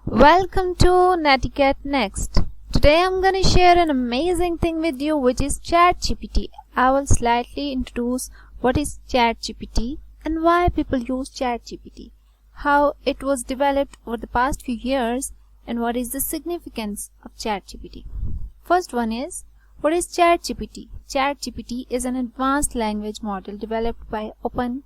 Welcome to Netiquette Next. Today I'm going to share an amazing thing with you, which is ChatGPT. I will slightly introduce what is ChatGPT and why people use ChatGPT, how it was developed over the past few years, and what is the significance of ChatGPT. First one is, what is ChatGPT? ChatGPT is an advanced language model developed by Open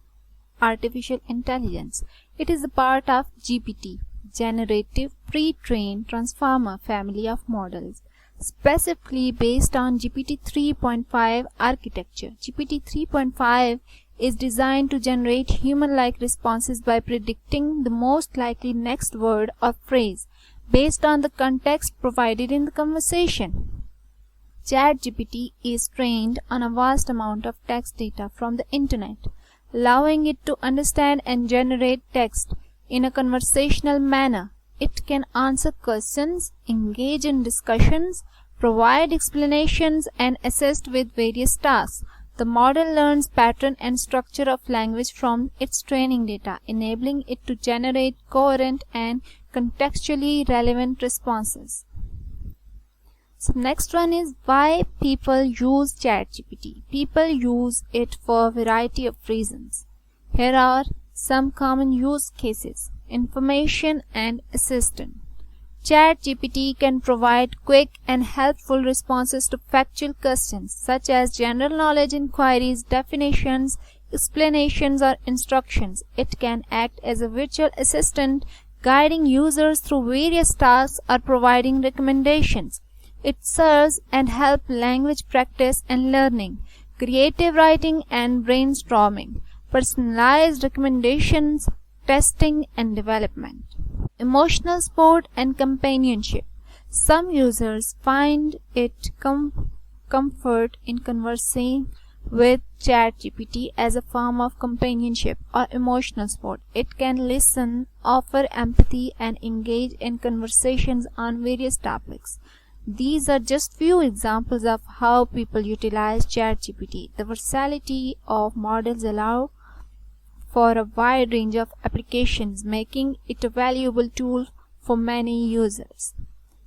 Artificial Intelligence. It is a part of GPT, Generative Pre-trained Transformer family of models, specifically based on GPT 3.5 architecture. GPT 3.5 is designed to generate human-like responses by predicting the most likely next word or phrase based on the context provided in the conversation. ChatGPT is trained on a vast amount of text data from the internet, allowing it to understand and generate text in a conversational manner. It can answer questions, engage in discussions, provide explanations, and assist with various tasks. The model learns pattern and structure of language from its training data, enabling it to generate coherent and contextually relevant responses. So next one is why people use ChatGPT. People use it for a variety of reasons. Here are some common use cases. Information and assistant. ChatGPT can provide quick and helpful responses to factual questions such as general knowledge inquiries, definitions, explanations, or instructions. It can act as a virtual assistant, guiding users through various tasks or providing recommendations. It serves and helps language practice and learning, creative writing and brainstorming, personalized recommendations, testing and development. Emotional support and companionship. Some users find it comfort in conversing with ChatGPT as a form of companionship or emotional support. It can listen, offer empathy, and engage in conversations on various topics. These are just few examples of how people utilize ChatGPT. The versatility of models allow for a wide range of applications, making it a valuable tool for many users.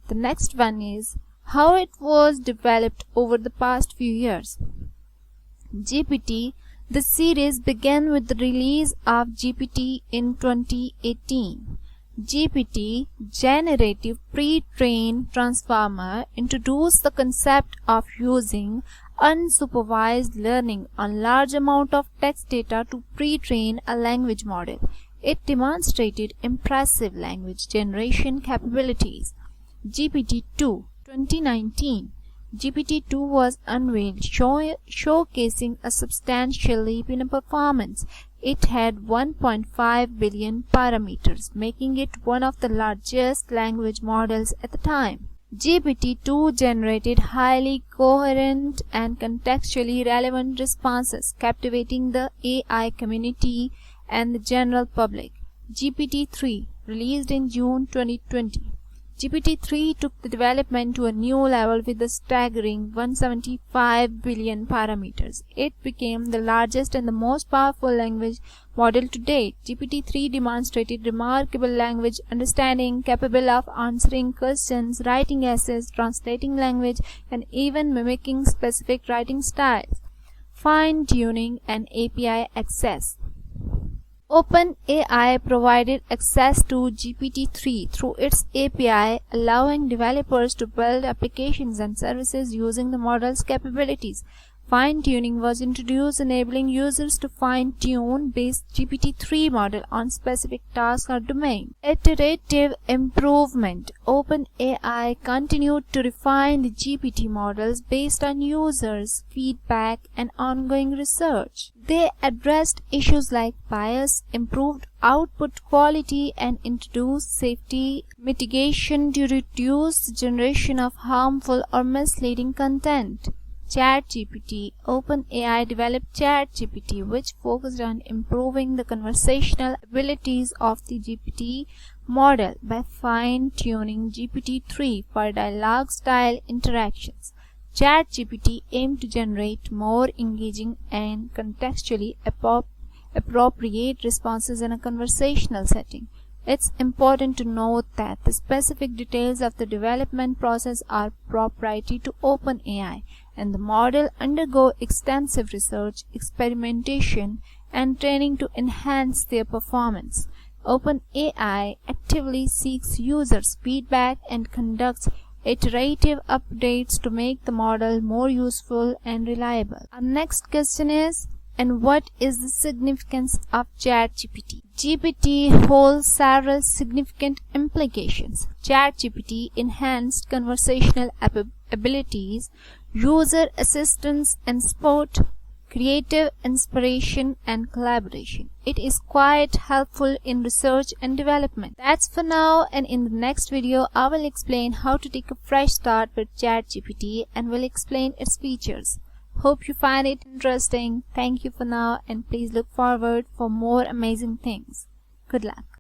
The next one is how it was developed over the past few years. GPT, the series began with the release of GPT in 2018. GPT, Generative Pre-trained Transformer, introduced the concept of using unsupervised learning on large amount of text data to pre-train a language model. It demonstrated impressive language generation capabilities. GPT-2, 2019. GPT-2 was unveiled, showcasing a substantial leap in performance. It had 1.5 billion parameters, making it one of the largest language models at the time. GPT-2 generated highly coherent and contextually relevant responses, captivating the AI community and the general public. GPT-3, released in June 2020. GPT-3 took the development to a new level with a staggering 175 billion parameters. It became the largest and the most powerful language model to date. GPT-3 demonstrated remarkable language understanding, capable of answering questions, writing essays, translating language, and even mimicking specific writing styles. Fine-tuning and API access. OpenAI provided access to GPT-3 through its API, allowing developers to build applications and services using the model's capabilities. Fine-tuning was introduced, enabling users to fine-tune base GPT-3 model on specific tasks or domain. Iterative improvement. OpenAI continued to refine the GPT models based on users' feedback and ongoing research. They addressed issues like bias, improved output quality, and introduced safety mitigation to reduce the generation of harmful or misleading content. ChatGPT. OpenAI developed ChatGPT, which focused on improving the conversational abilities of the GPT model by fine-tuning GPT-3 for dialogue-style interactions. ChatGPT aimed to generate more engaging and contextually appropriate responses in a conversational setting. It's important to note that the specific details of the development process are proprietary to OpenAI, and the model undergo extensive research, experimentation, and training to enhance their performance. OpenAI actively seeks users' feedback and conducts iterative updates to make the model more useful and reliable. Our next question is, and what is the significance of ChatGPT? GPT holds several significant implications. ChatGPT enhanced conversational abilities, user assistance and support, creative inspiration and collaboration. It is quite helpful in research and development. That's for now, and in the next video I will explain how to take a fresh start with ChatGPT and will explain its features. Hope you find it interesting. Thank you for now, and please look forward for more amazing things. Good luck.